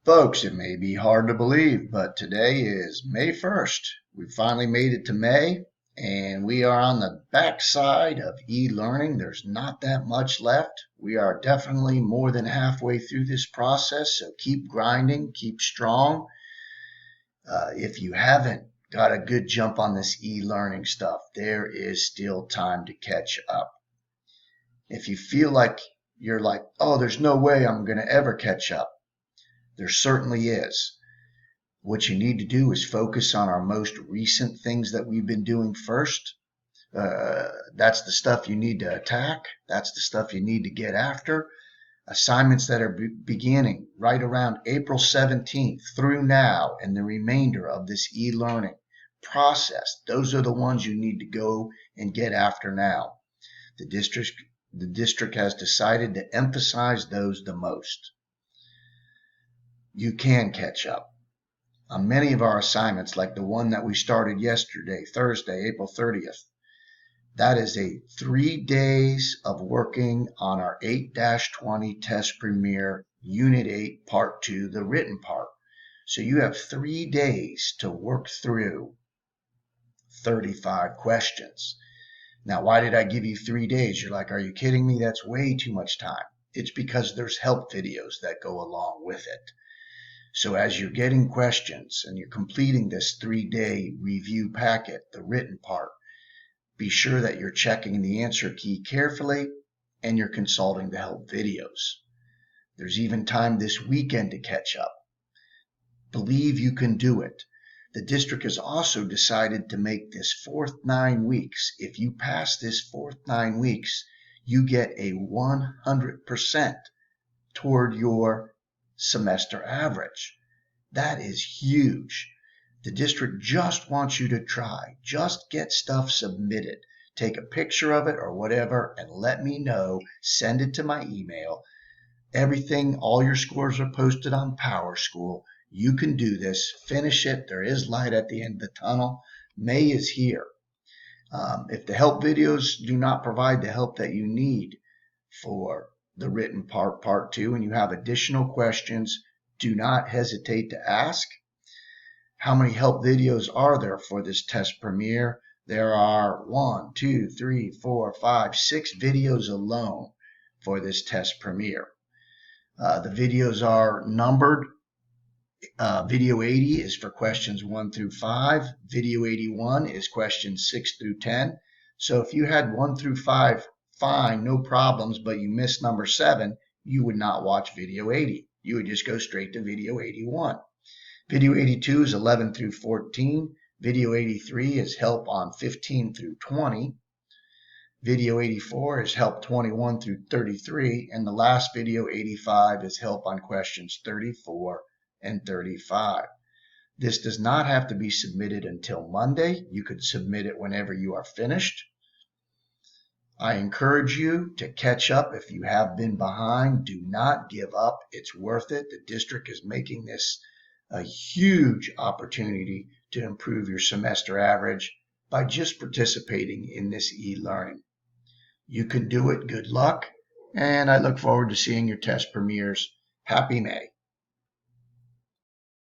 Folks, it may be hard to believe, but today is May 1st. We finally made it to May, and we are on the backside of e-learning. There's not that much left. We are definitely more than halfway through this process, so keep grinding, keep strong. If you haven't got a good jump on this e-learning stuff, there is still time to catch up. If you feel like you're like, oh, there's no way I'm going to ever catch up, there certainly is. What you need to do is focus on our most recent things that we've been doing first. That's the stuff you need to attack. That's the stuff you need to get after. Assignments that are beginning right around April 17th through now and the remainder of this e-learning process. Those are the ones you need to go and get after now. The district has decided to emphasize those the most. You can catch up. On many of our assignments, like the one that we started yesterday, Thursday, April 30th, that is 3 days of working on our 8-20 Test Premier Unit 8, Part 2, the written part. So you have 3 days to work through 35 questions. Now, why did I give you 3 days? You're like, are you kidding me? That's way too much time. It's because there's help videos that go along with it. So as you're getting questions and you're completing this 3-day review packet, the written part, be sure that you're checking the answer key carefully and you're consulting the help videos. There's even time this weekend to catch up. Believe you can do it. The district has also decided to make this fourth 9 weeks. If you pass this fourth 9 weeks, you get a 100% toward your semester average. That is huge. The district just wants you to try. Just get stuff submitted. Take a picture of it or whatever and let me know. Send it to my email. Everything, all your scores are posted on PowerSchool. You can do this. Finish it. There is light at the end of the tunnel. May is here. If the help videos do not provide the help that you need for the written part 2, and you have additional questions, do not hesitate to ask. How many help videos are there for this Test Premier? There are 1, 2, 3, 4, 5, 6 videos alone for this Test Premier. The videos are numbered. Video 80 is for questions 1 through 5. Video 81 is questions 6 through 10. So if you had 1 through 5, fine, no problems, but you missed number 7, you would not watch video 80. You would just go straight to video 81. Video 82 is 11 through 14. Video 83 is help on 15 through 20. Video 84 is help 21 through 33. And the last video, 85, is help on questions 34 and 35. This does not have to be submitted until Monday. You could submit it whenever you are finished. I encourage you to catch up if you have been behind. Do not give up. It's worth it. The district is making this a huge opportunity to improve your semester average by just participating in this e-learning. You can do it. Good luck. And I look forward to seeing your test premieres. Happy May.